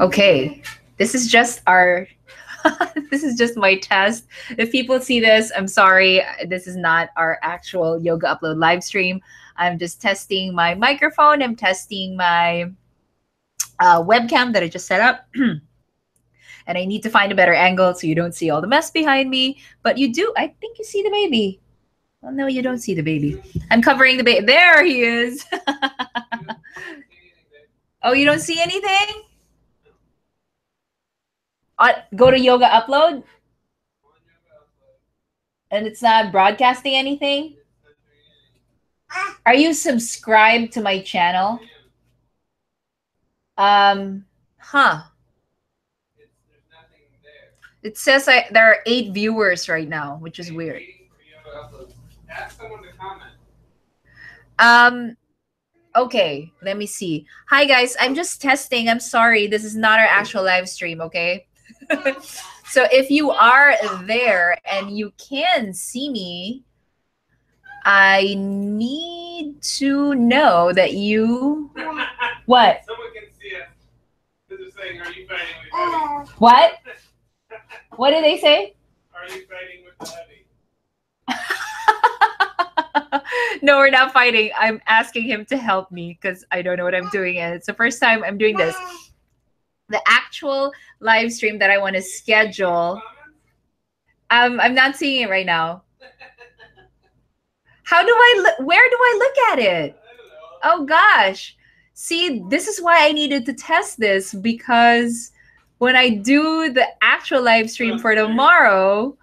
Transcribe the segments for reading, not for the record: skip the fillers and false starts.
Okay, this is just our this is just my test. If people see this, I'm sorry. This is not our actual yoga upload live stream. I'm just testing my microphone. I'm testing my webcam that I just set up. And I need to find a better angle so you don't see all the mess behind me. But you do. I think you see the baby. Well, no, you don't see the baby. I'm covering the baby. There he is. Oh, you don't see anything? Go to yoga upload. And it's not broadcasting anything? Are you subscribed to my channel? Huh. It says there are 8 viewers right now, which is weird. Ask someone to comment. Okay, let me see. Hi guys, I'm just testing. I'm sorry, this is not our actual live stream, okay? So if you are there and you can see me, I need to know that you... What? Someone can see us. They're saying, are you fighting with Heavy? What? What did they say? Are you fighting with the Heavy? No, we're not fighting. I'm asking him to help me because I don't know what I'm doing. And it's the first time I'm doing this. The actual live stream that I want to schedule. I'm not seeing it right now. How do I look? Where do I look at it? Oh gosh. See, this is why I needed to test this, because when I do the actual live stream for tomorrow,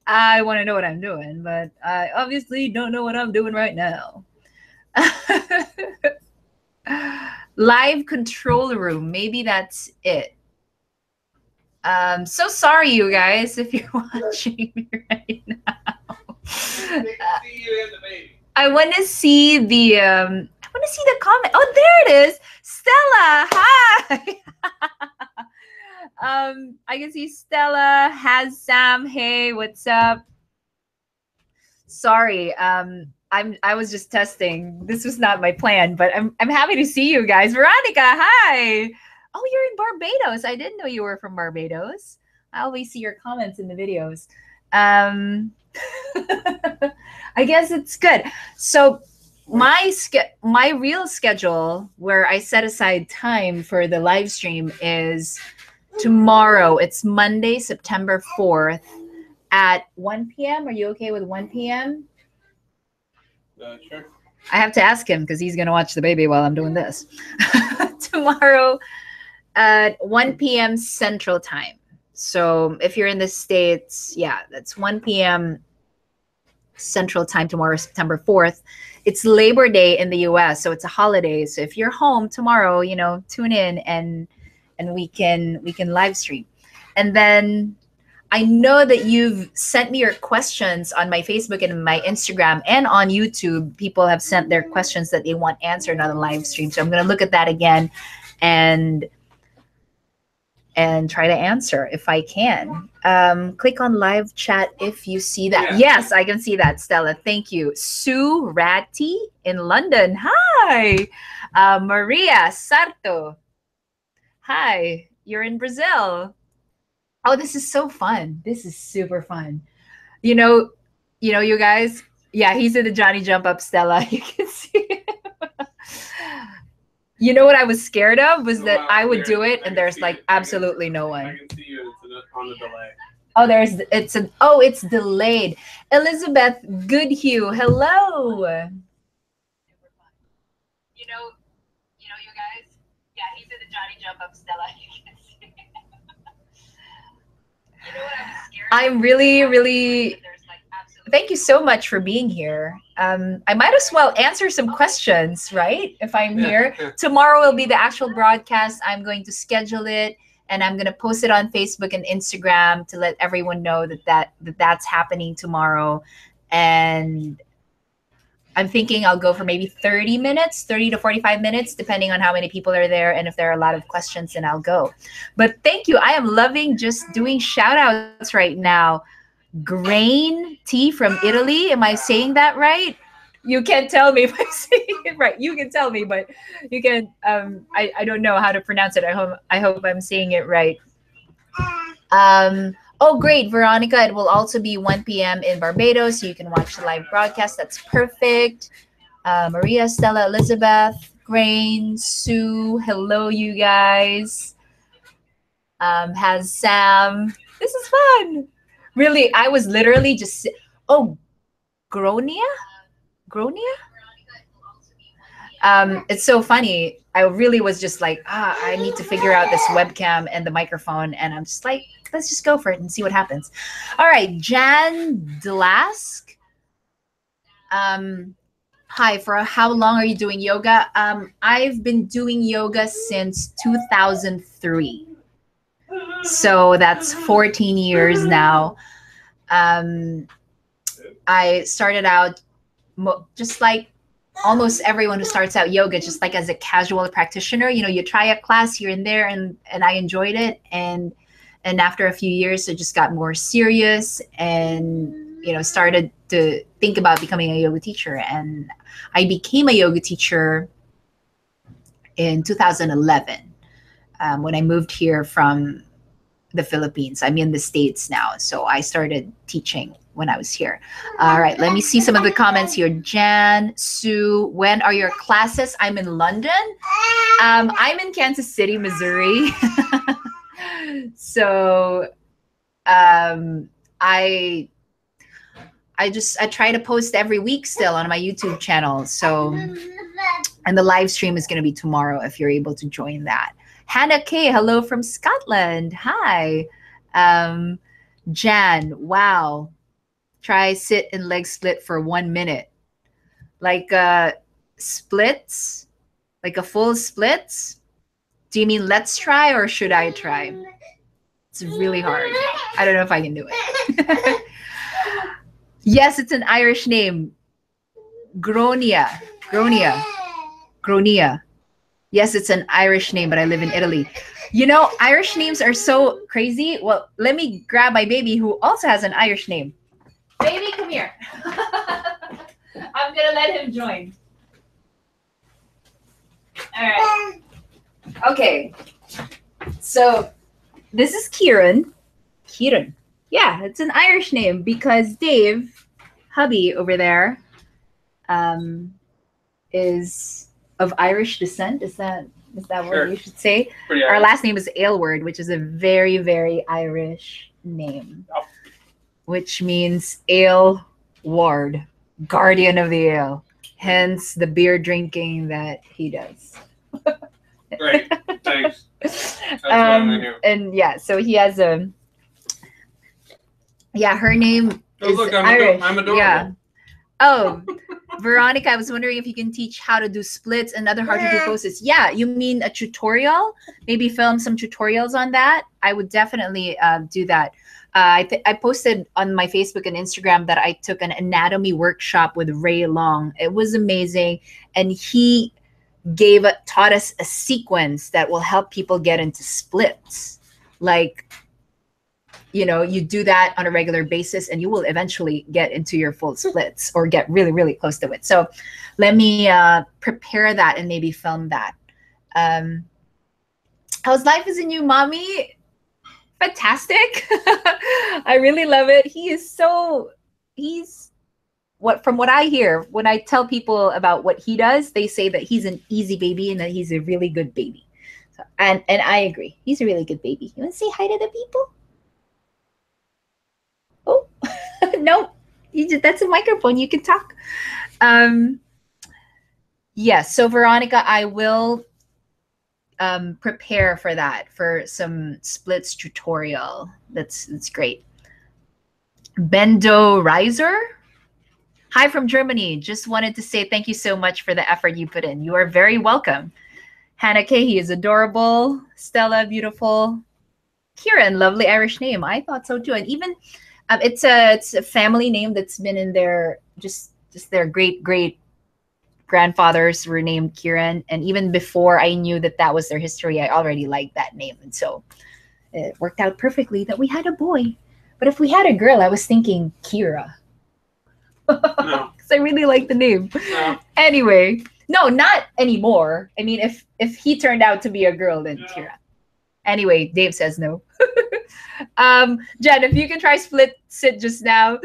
I want to know what I'm doing, but I obviously don't know what I'm doing right now. Live control room. Maybe that's it. So sorry, you guys, if you're watching me right now. I want to see the comment. Oh, there it is. Stella, hi. I can see Stella, has Sam. Hey, what's up? Sorry, I was just testing. This was not my plan, but I'm happy to see you guys. Veronica, hi. Oh, you're in Barbados. I didn't know you were from Barbados. I always see your comments in the videos. I guess it's good. So my real schedule, where I set aside time for the live stream, is tomorrow. It's Monday, September 4th at 1 p.m. Are you okay with 1 p.m.? Sure. I have to ask him because he's going to watch the baby while I'm doing this. Tomorrow at 1 p.m. Central Time. So if you're in the States, yeah, that's 1 p.m. Central Time tomorrow, September 4th. It's Labor Day in the U.S., so it's a holiday. So if you're home tomorrow, you know, tune in and we can live stream. And then I know that you've sent me your questions on my Facebook and my Instagram and on YouTube. People have sent their questions that they want answered on the live stream. So I'm going to look at that again and try to answer if I can. Click on live chat if you see that. Yeah. Yes, I can see that, Stella. Thank you. Sue Ratty in London. Hi. Maria Sarto. Hi. You're in Brazil. Oh, this is so fun. This is super fun. You know, you guys. Yeah, he's in the Johnny Jump Up, Stella. You can see him. You know what I was scared of was that I would do it and there's like absolutely no one. I can see you on the delay. Oh, it's delayed. Elizabeth Goodhue, hello. You know, you guys. Yeah, he's in the Johnny Jump Up, Stella. You can see him. You know what I was scared of? I'm really. Thank you so much for being here. I might as well answer some questions, right? If I'm here. Tomorrow will be the actual broadcast. I'm going to schedule it and I'm going to post it on Facebook and Instagram to let everyone know that's happening tomorrow. And I'm thinking I'll go for maybe 30 to 45 minutes, depending on how many people are there. And if there are a lot of questions, then I'll go. But thank you. I am loving just doing shout outs right now. Grain tea from Italy. Am I saying that right? You can't tell me if I'm saying it right. You can tell me, but you can. I don't know how to pronounce it. I hope I'm saying it right. Oh, great, Veronica. It will also be 1 p.m. in Barbados, so you can watch the live broadcast. That's perfect. Maria, Stella, Elizabeth, Grain, Sue. Hello, you guys. Has Sam. This is fun. Really, I was literally just. Oh, Gronia? Gronia? It's so funny. I really was just like, I need to figure out this webcam and the microphone. And I'm just like, let's just go for it and see what happens. All right, Jan Dlask. Hi, for how long are you doing yoga? I've been doing yoga since 2003. So that's 14 years now. I started out just like almost everyone who starts out yoga, just like as a casual practitioner. You know, you try a class here and there, and I enjoyed it. And after a few years, I just got more serious and, you know, started to think about becoming a yoga teacher. And I became a yoga teacher in 2011 when I moved here from the Philippines. I'm in the States now, so I started teaching when I was here. All right, let me see some of the comments here. Jan, Sue, when are your classes? I'm in London. I'm in Kansas City, Missouri. So I try to post every week still on my YouTube channel. So, and the live stream is going to be tomorrow if you're able to join that. Hannah K, hello from Scotland. Hi. Jan, wow. Try sit and leg split for 1 minute. Like splits, like a full splits. Do you mean let's try or should I try? It's really hard. I don't know if I can do it. Yes, it's an Irish name. Gronia. Yes, it's an Irish name, but I live in Italy. You know, Irish names are so crazy. Well, let me grab my baby who also has an Irish name. Baby, come here. I'm going to let him join. All right. Okay. So this is Kieran. Kieran. Yeah, it's an Irish name because Dave, hubby over there, is of Irish descent. Is that what you should say? Our last name is Aylward, which is a very, very Irish name. Oh. Which means ale ward, guardian of the ale. Hence the beer drinking that he does. Great, thanks. And yeah, so he has a. Yeah, her name is Irish. I'm adorable. Yeah. Oh, Veronica, I was wondering if you can teach how to do splits and other hard to do poses. Yeah, you mean a tutorial? Maybe film some tutorials on that. I would definitely do that. I posted on my Facebook and Instagram that I took an anatomy workshop with Ray Long. It was amazing. And he taught us a sequence that will help people get into splits. Like, you know, you do that on a regular basis and you will eventually get into your full splits or get really, really close to it. So let me prepare that and maybe film that. How's life as a new mommy? Fantastic. I really love it. From what I hear, when I tell people about what he does, they say that he's an easy baby and that he's a really good baby. So, and I agree. He's a really good baby. You want to say hi to the people? Oh, no, that's a microphone. You can talk. Yes. So Veronica, I will prepare for that, for some splits tutorial. That's great. Bendo Reiser. Hi from Germany. Just wanted to say thank you so much for the effort you put in. You are very welcome. Hannah K, he is adorable. Stella, beautiful. Kieran, lovely Irish name. I thought so too. And even it's a family name that's been in their just their great grandfathers were named Kieran. And even before I knew that was their history, I already liked that name. And so it worked out perfectly that we had a boy. But if we had a girl, I was thinking Kira. No. Because I really like the name. No. Anyway, No, not anymore. I mean, if he turned out to be a girl, then No. Kira. Anyway, Dave says no. Jen, if you can try split sit just now.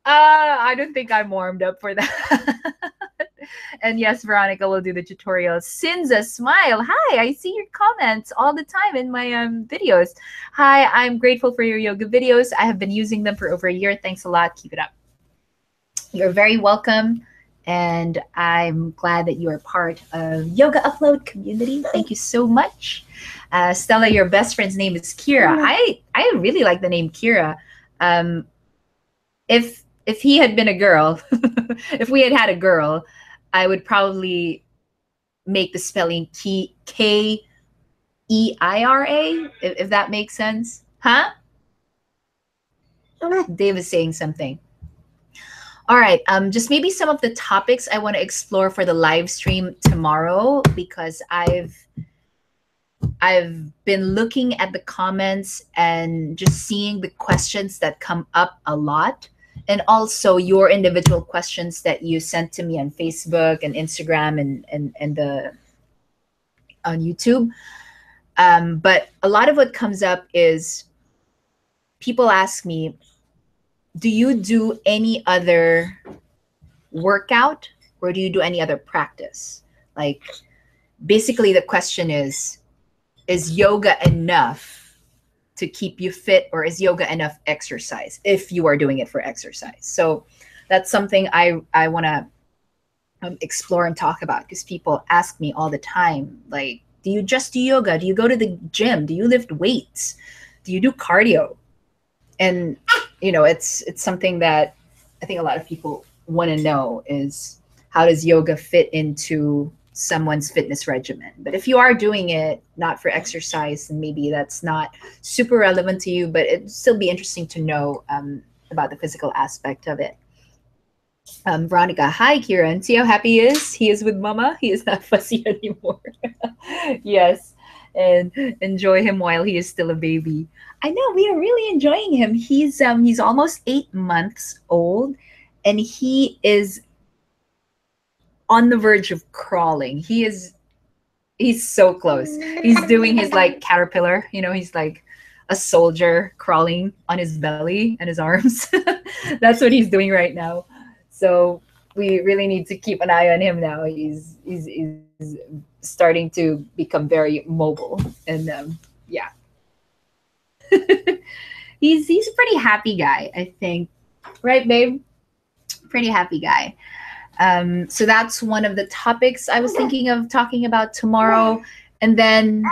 I don't think I'm warmed up for that. And yes, Veronica will do the tutorial. Sinza, smile. Hi, I see your comments all the time in my videos. Hi, I'm grateful for your yoga videos. I have been using them for over a year. Thanks a lot. Keep it up. You're very welcome. And I'm glad that you are part of Yoga Upload community. Thank you so much. Stella, your best friend's name is Kira. I really like the name Kira. If he had been a girl, if we had a girl, I would probably make the spelling Keira, if that makes sense. Huh? Dave is saying something. All right, just maybe some of the topics I want to explore for the live stream tomorrow, because I've been looking at the comments and just seeing the questions that come up a lot, and also your individual questions that you sent to me on Facebook and Instagram and the on YouTube. But a lot of what comes up is people ask me, do you do any other workout or do you do any other practice? Like, basically the question is yoga enough to keep you fit, or is yoga enough exercise if you are doing it for exercise? So that's something I want to explore and talk about, because people ask me all the time, like, do you just do yoga? Do you go to the gym? Do you lift weights? Do you do cardio? And you know, it's something that I think a lot of people want to know is, how does yoga fit into someone's fitness regimen? But if you are doing it not for exercise, then maybe that's not super relevant to you, but it'd still be interesting to know about the physical aspect of it. Veronica, hi Kieran. See how happy he is? He is with mama. He is not fussy anymore. Yes, and enjoy him while he is still a baby. I know, we are really enjoying him. He's almost 8 months old, and he is on the verge of crawling. He's so close. He's doing his like caterpillar, you know, he's like a soldier crawling on his belly and his arms. That's what he's doing right now. So we really need to keep an eye on him now. He's starting to become very mobile, and yeah. he's a pretty happy guy, I think. Right, babe? Pretty happy guy. So that's one of the topics I was thinking of talking about tomorrow. And then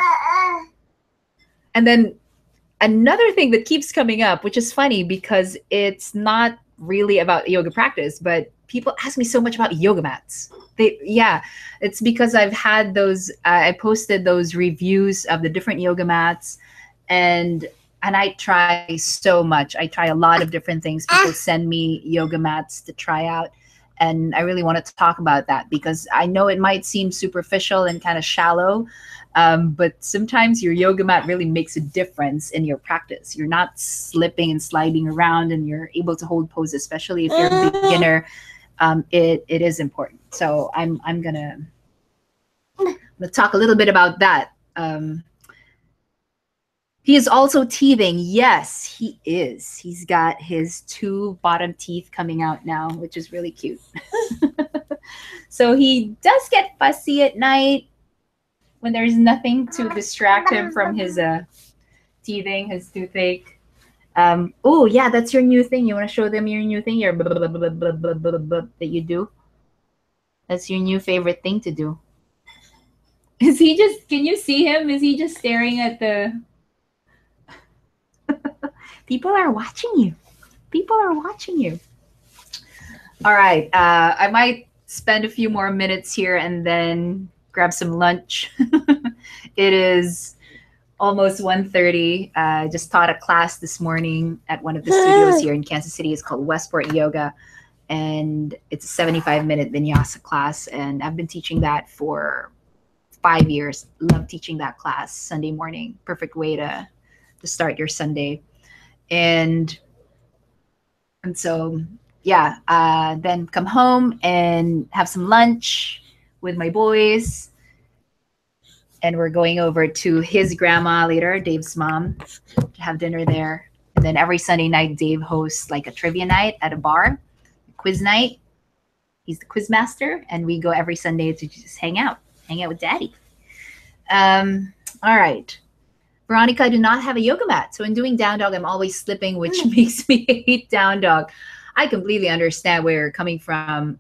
another thing that keeps coming up, which is funny because it's not really about yoga practice, but people ask me so much about yoga mats. It's because I've had those, I posted those reviews of the different yoga mats, and I try so much. I try a lot of different things. People send me yoga mats to try out. And I really wanted to talk about that because I know it might seem superficial and kind of shallow, but sometimes your yoga mat really makes a difference in your practice. You're not slipping and sliding around, and you're able to hold pose, especially if you're a beginner. It is important. So I'm gonna talk a little bit about that. He is also teething. Yes, he is. He's got his 2 bottom teeth coming out now, which is really cute. So he does get fussy at night when there's nothing to distract him from his teething, his toothache. Oh, yeah, that's your new thing. You want to show them your new thing? Your blah, blah, blah, blah, blah, blah, blah, that you do? That's your new favorite thing to do. Is he just, can you see him? Is he just staring at the... People are watching you. People are watching you. All right. I might spend a few more minutes here and then grab some lunch. It is almost 1:30. I just taught a class this morning at one of the studios here in Kansas City. It's called Westport Yoga, and it's a 75-minute Vinyasa class. And I've been teaching that for 5 years. Love teaching that class Sunday morning. Perfect way to start your Sunday. And so, yeah, then come home and have some lunch, with my boys. And we're going over to his grandma later, Dave's mom, to have dinner there. And then every Sunday night, Dave hosts like a trivia night at a bar, quiz night. He's the quiz master, and we go every Sunday to just hang out with Daddy. All right. Veronica, I do not have a yoga mat. So in doing down dog, I'm always slipping, which makes me hate down dog. I completely understand where you're coming from.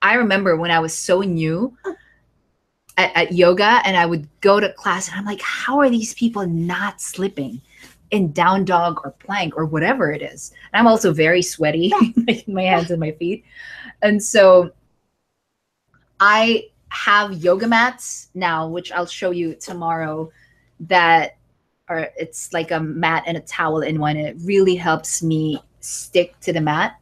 I remember when I was so new at yoga, and I would go to class and I'm like, how are these people not slipping in down dog or plank or whatever it is? And I'm also very sweaty, like in my hands and my feet. And so I have yoga mats now, which I'll show you tomorrow, that are, it's like a mat and a towel in one. And it really helps me stick to the mat.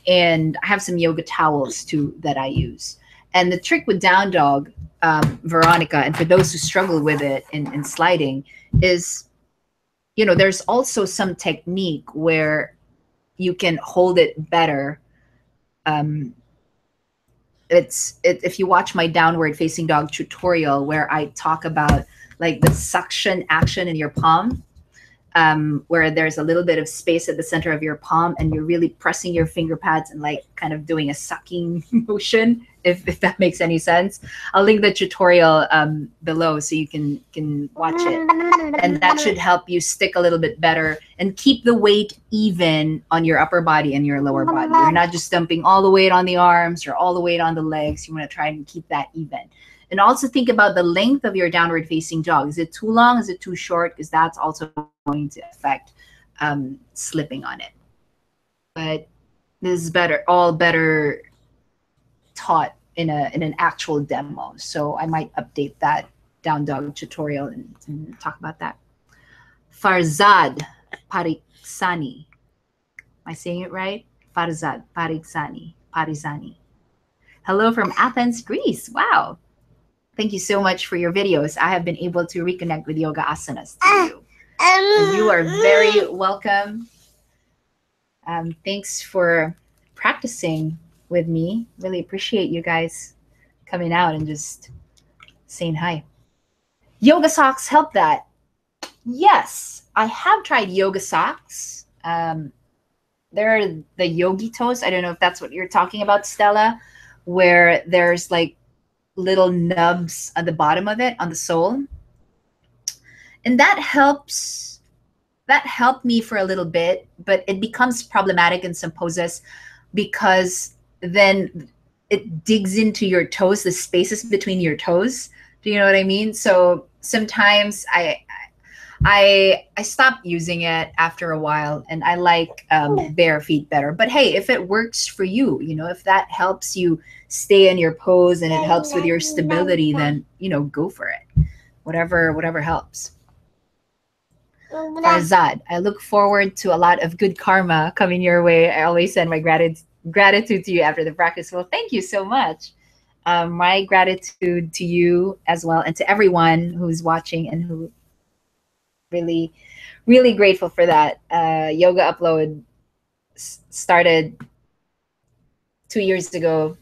And I have some yoga towels too that I use. And the trick with down dog, Veronica, and for those who struggle with it in sliding, is, you know, there's also some technique where you can hold it better. If you watch my downward facing dog tutorial where I talk about like the suction action in your palm, where there's a little bit of space at the center of your palm and you're really pressing your finger pads and like kind of doing a sucking motion, if that makes any sense. I'll link the tutorial below so you can watch it. And that should help you stick a little bit better and keep the weight even on your upper body and your lower body. You're not just dumping all the weight on the arms or all the weight on the legs. You want to try and keep that even. And also think about the length of your downward facing dog. Is it too long? Is it too short? Because that's also going to affect slipping on it. But this is all better taught in an actual demo. So I might update that down dog tutorial and talk about that. Farzad Pariksani. Am I saying it right? Farzad Parizani. Hello from Athens, Greece. Wow. Thank you so much for your videos. I have been able to reconnect with yoga asanas to you. And you are very welcome. Thanks for practicing with me. Really appreciate you guys coming out and just saying hi. Yoga socks help that. Yes, I have tried yoga socks. They're the yogi toes. I don't know if that's what you're talking about, Stella, where there's like little nubs at the bottom of it on the sole. And that helped me for a little bit, but it becomes problematic in some poses because then it digs into your toes, the spaces between your toes. Do you know what I mean? So sometimes I stopped using it after a while, and I like bare feet better. But hey, if it works for you, you know, if that helps you stay in your pose and it helps with your stability, then, you know, go for it. Whatever helps. Farzad, I look forward to a lot of good karma coming your way. I always send my gratitude to you after the practice. Well, thank you so much. My gratitude to you as well, and to everyone who's watching and who really grateful for that. Yoga Upload started 2 years ago,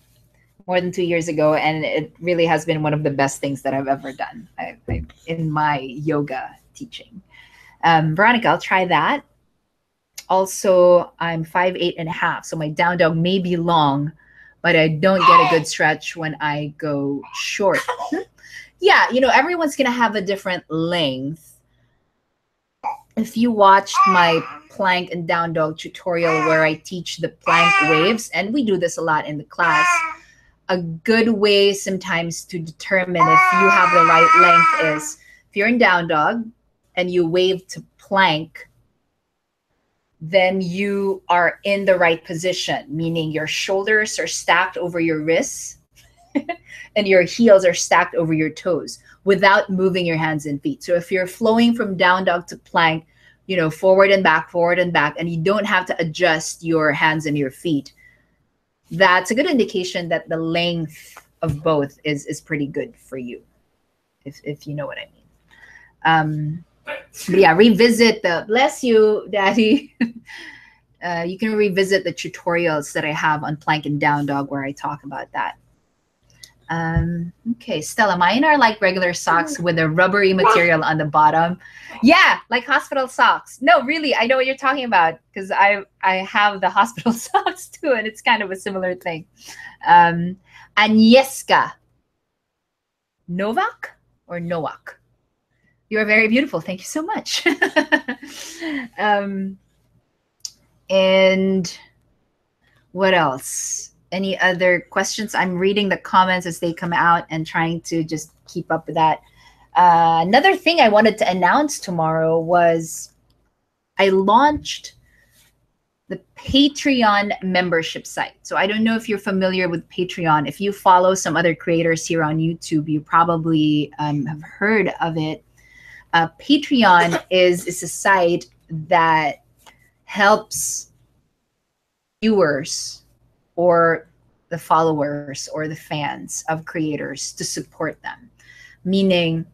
more than 2 years ago, and it really has been one of the best things that I've ever done in my yoga teaching. Veronica, I'll try that. Also, I'm 5'8.5", so my down dog may be long, but I don't get a good stretch when I go short. Yeah, you know, everyone's gonna have a different length. If you watched my plank and down dog tutorial where I teach the plank waves, and we do this a lot in the class, a good way sometimes to determine if you have the right length is if you're in down dog and you wave to plank, then you are in the right position, meaning your shoulders are stacked over your wrists and your heels are stacked over your toes without moving your hands and feet. So if you're flowing from down dog to plank, you know, forward and back, and you don't have to adjust your hands and your feet, that's a good indication that the length of both is pretty good for you, if you know what I mean. But yeah, revisit bless you, Daddy. You can revisit the tutorials that I have on plank and down dog where I talk about that. Okay, Stella, mine are like regular socks with a rubbery material on the bottom. Yeah, like hospital socks. No, really, I know what you're talking about because I have the hospital socks too, and it's kind of a similar thing. Agnieszka Novak or Nowak. You are very beautiful. Thank you so much. And what else? Any other questions? I'm reading the comments as they come out and trying to just keep up with that. Another thing I wanted to announce tomorrow was I launched the Patreon membership site. So I don't know if you're familiar with Patreon. If you follow some other creators here on YouTube, you probably have heard of it. Patreon is a site that helps viewers or the followers or the fans of creators to support them. Meaning,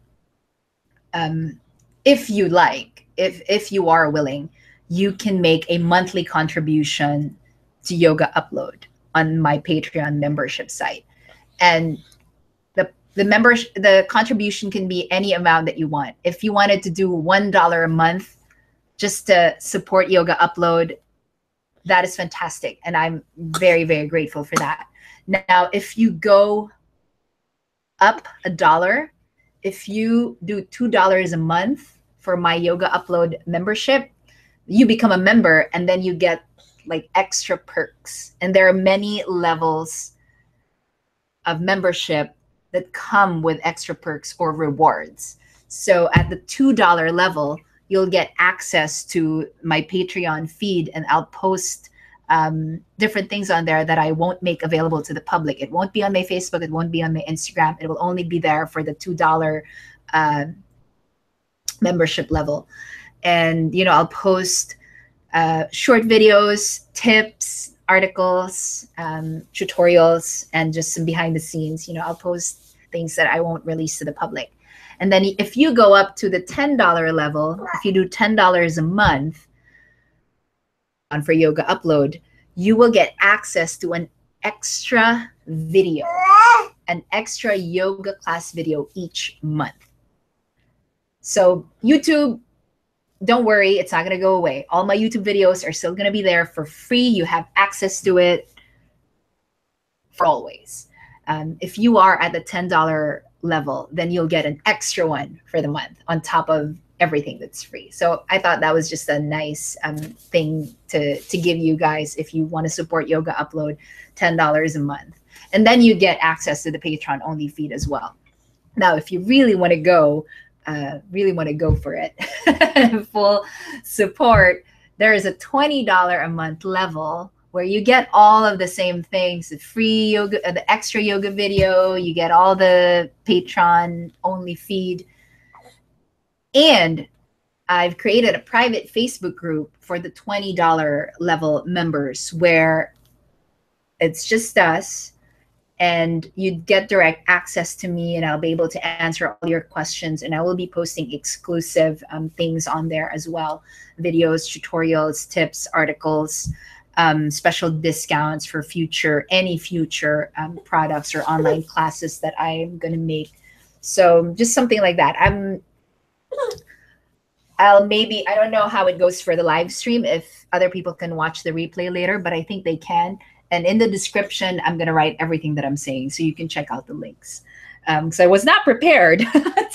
if you like, if you are willing, you can make a monthly contribution to Yoga Upload on my Patreon membership site. And the contribution can be any amount that you want. If you wanted to do $1 a month just to support Yoga Upload, that is fantastic. And I'm very, very grateful for that. Now, if you go up $1, if you do $2 a month for my Yoga Upload membership, you become a member and then you get like extra perks. And there are many levels of membership that come with extra perks or rewards. So at the $2 level, you'll get access to my Patreon feed, and I'll post different things on there that I won't make available to the public. It won't be on my Facebook. It won't be on my Instagram. It will only be there for the $2 membership level. And, you know, I'll post short videos, tips, articles, tutorials, and just some behind the scenes. You know, I'll post things that I won't release to the public. And then if you go up to the $10 level, if you do $10 a month for Yoga Upload, you will get access to an extra video, an extra yoga class video each month. So YouTube, don't worry, it's not going to go away. All my YouTube videos are still going to be there for free. You have access to it for always. If you are at the $10 level, then you'll get an extra one for the month on top of everything that's free. So I thought that was just a nice thing to give you guys if you want to support Yoga Upload, $10 a month. And then you get access to the Patreon only feed as well. Now, if you really want to go for it, full support, there is a $20 a month level where you get all of the same things, the free yoga, the extra yoga video, you get all the Patreon only feed. And I've created a private Facebook group for the $20 level members where it's just us, and you get direct access to me, and I'll be able to answer all your questions, and I will be posting exclusive things on there as well. Videos, tutorials, tips, articles, special discounts for any future products or online classes that I'm going to make. So just something like that. I don't know how it goes for the live stream, if other people can watch the replay later, but I think they can. And in the description, I'm going to write everything that I'm saying, so you can check out the links. So I was not prepared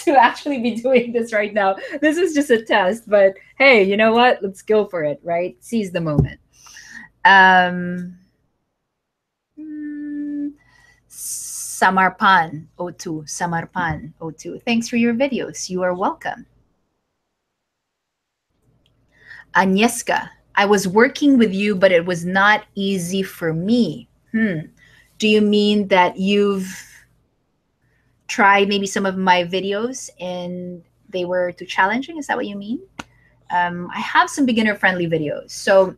to actually be doing this right now. This is just a test, but hey, you know what? Let's go for it, right? Seize the moment. Samarpan 02, Samarpan 02. Thanks for your videos. You are welcome. Agnieszka, I was working with you, but it was not easy for me. Do you mean that you've tried maybe some of my videos and they were too challenging? Is that what you mean? I have some beginner-friendly videos. So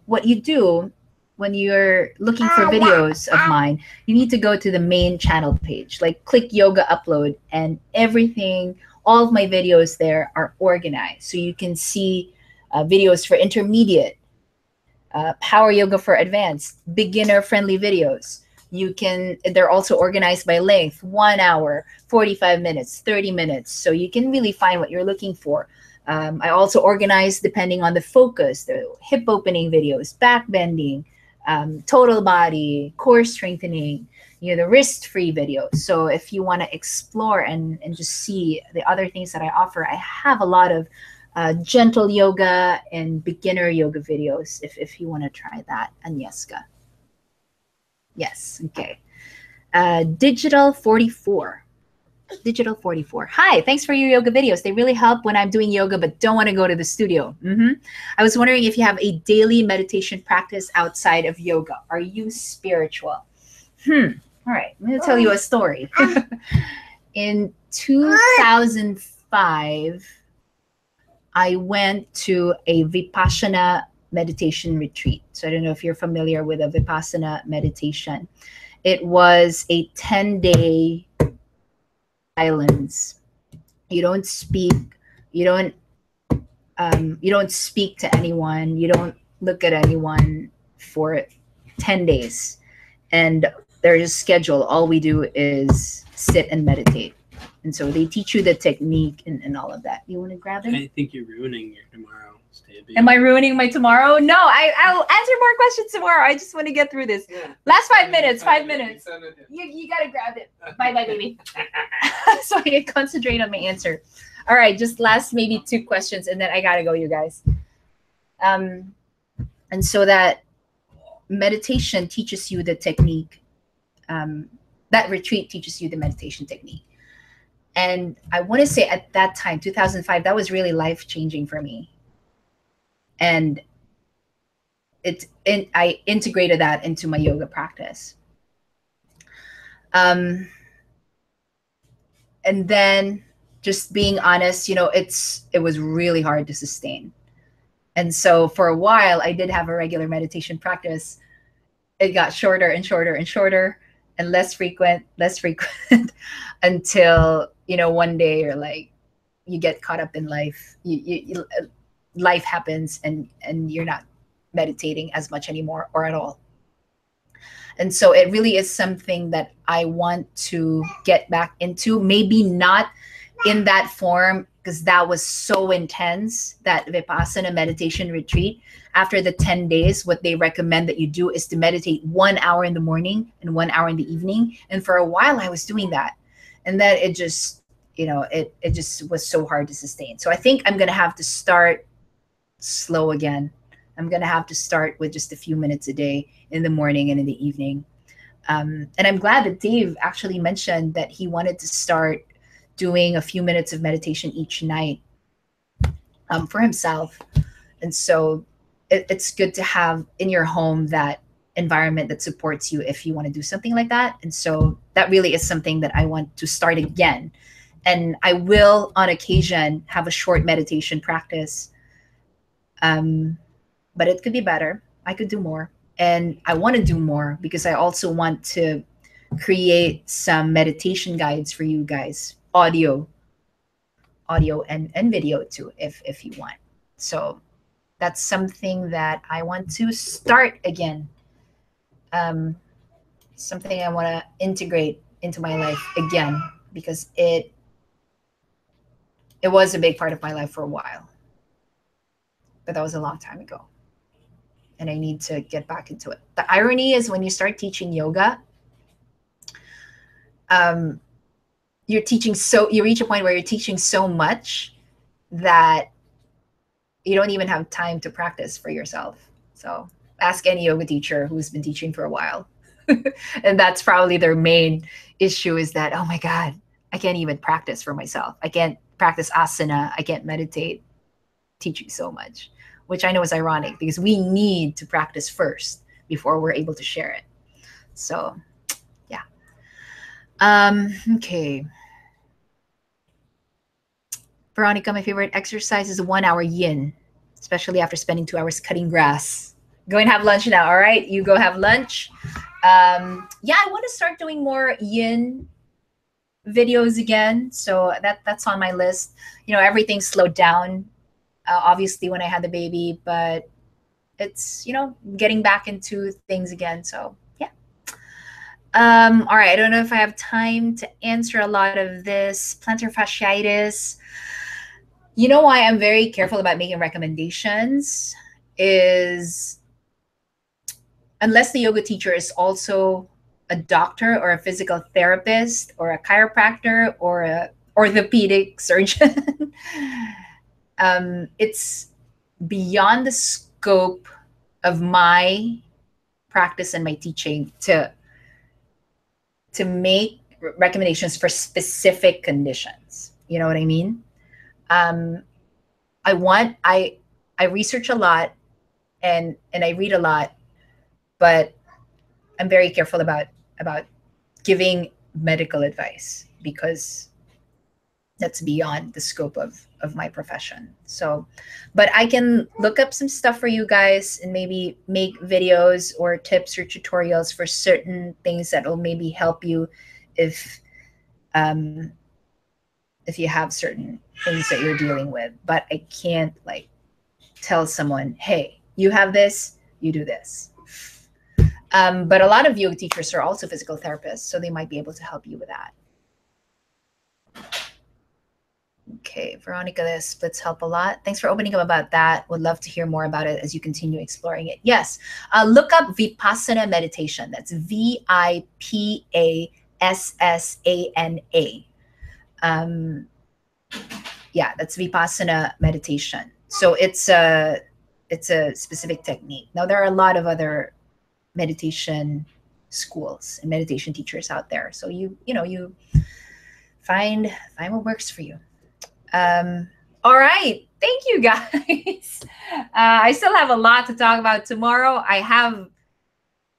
what you do when you're looking for videos of mine, you need to go to the main channel page, like click Yoga Upload, and everything, all of my videos there are organized. So you can see videos for intermediate, power yoga for advanced, beginner-friendly videos, They're also organized by length: 1 hour, 45 minutes, 30 minutes. So you can really find what you're looking for. I also organize depending on the focus: the hip opening videos, back bending, total body, core strengthening, the wrist free videos. So if you want to explore and just see the other things that I offer, I have a lot of gentle yoga and beginner yoga videos if you want to try that. Agnieszka. Yes, okay. Digital 44. Digital 44. Hi, thanks for your yoga videos. They really help when I'm doing yoga but don't want to go to the studio. I was wondering if you have a daily meditation practice outside of yoga. Are you spiritual? All right, I'm going to tell you a story. In 2005, I went to a Vipassana meditation retreat. So I don't know if you're familiar with a Vipassana meditation. It was a 10-day silence. You don't speak. You don't speak to anyone. You don't look at anyone for 10 days. And there's a schedule. All we do is sit and meditate. And so they teach you the technique and all of that. You want to grab it? I think you're ruining your tomorrow. Am I ruining my tomorrow? No, I'll answer more questions tomorrow. I just want to get through this. Yeah. Last 5 minutes. 5 minutes. You got to grab it. Bye, baby. So I can concentrate on my answer. All right, just last maybe 2 questions, and then I got to go, you guys. And so that meditation teaches you the technique. That retreat teaches you the meditation technique. And I want to say at that time, 2005, that was really life-changing for me. And I integrated that into my yoga practice. And then just being honest, it was really hard to sustain. And so for a while, I did have a regular meditation practice. It got shorter and shorter and shorter and less frequent until, one day you're like, you get caught up in life. Life happens and you're not meditating as much anymore or at all. And so it really is something that I want to get back into, maybe not in that form, because that was so intense, that Vipassana meditation retreat. After the 10 days, what they recommend that you do is to meditate 1 hour in the morning and 1 hour in the evening. And for a while I was doing that. And then it just, it just was so hard to sustain. So I think I'm going to have to start slow again. I'm going to have to start with just a few minutes a day in the morning and in the evening. And I'm glad that Dave actually mentioned that he wanted to start doing a few minutes of meditation each night for himself. And so it's good to have in your home that environment that supports you if you want to do something like that. And so that really is something that I want to start again. And I will, on occasion, have a short meditation practice. But it could be better. I could do more. And I want to do more because I also want to create some meditation guides for you guys, audio and video too, if you want. So that's something that I want to start again. Something I want to integrate into my life again, because it was a big part of my life for a while. But that was a long time ago. And I need to get back into it. The irony is when you start teaching yoga, you reach a point where you're teaching so much that you don't even have time to practice for yourself. So ask any yoga teacher who's been teaching for a while. And that's probably their main issue, is that, oh my God, I can't even practice for myself. I can't practice asana. I can't meditate, teaching so much, which I know is ironic because we need to practice first before we're able to share it. So yeah. Okay. Veronica, my favorite exercise is 1 hour yin, especially after spending 2 hours cutting grass. Go and have lunch now. All right. You go have lunch. Yeah, I want to start doing more yin videos again. So that's on my list. Everything slowed down, obviously, when I had the baby, but it's, getting back into things again. So yeah. All right, I don't know if I have time to answer a lot of this. Plantar fasciitis. You know why I'm very careful about making recommendations is unless the yoga teacher is also a doctor or a physical therapist or a chiropractor or a orthopedic surgeon, it's beyond the scope of my practice and my teaching to make recommendations for specific conditions. You know what I mean? I research a lot and I read a lot, but I'm very careful about giving medical advice because that's beyond the scope of my profession. So, but I can look up some stuff for you guys and maybe make videos or tips or tutorials for certain things that will maybe help you if you have certain things that you're dealing with. But I can't like tell someone, hey, you have this, you do this. But a lot of yoga teachers are also physical therapists, so they might be able to help you with that. Okay, Veronica, the splits help a lot. Thanks for opening up about that. Would love to hear more about it as you continue exploring it. Yes, look up Vipassana Meditation. That's Vipassana. Yeah, that's Vipassana Meditation. So it's a specific technique. Now there are a lot of other meditation schools and meditation teachers out there. So you find what works for you. All right. Thank you guys. I still have a lot to talk about tomorrow. I have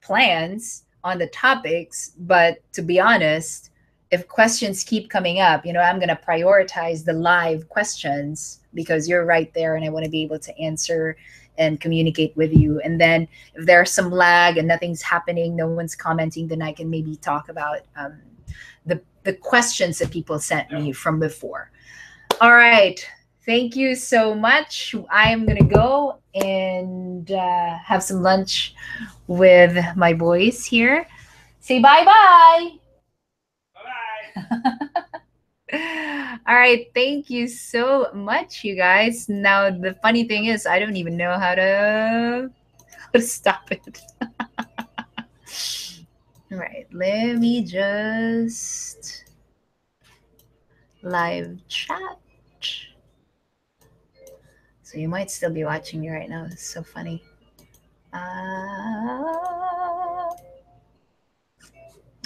plans on the topics, but to be honest, if questions keep coming up, I'm going to prioritize the live questions because you're right there and I want to be able to answer and communicate with you. And then if there's some lag and nothing's happening, no one's commenting, then I can maybe talk about the questions that people sent me from before. All right. Thank you so much. I'm going to go and have some lunch with my boys here. Say bye-bye. Bye-bye. All right. Thank you so much, you guys. Now, the funny thing is, I don't even know how to stop it. All right. Let me just live chat. So you might still be watching me right now. It's so funny. All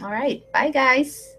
right. Bye, guys.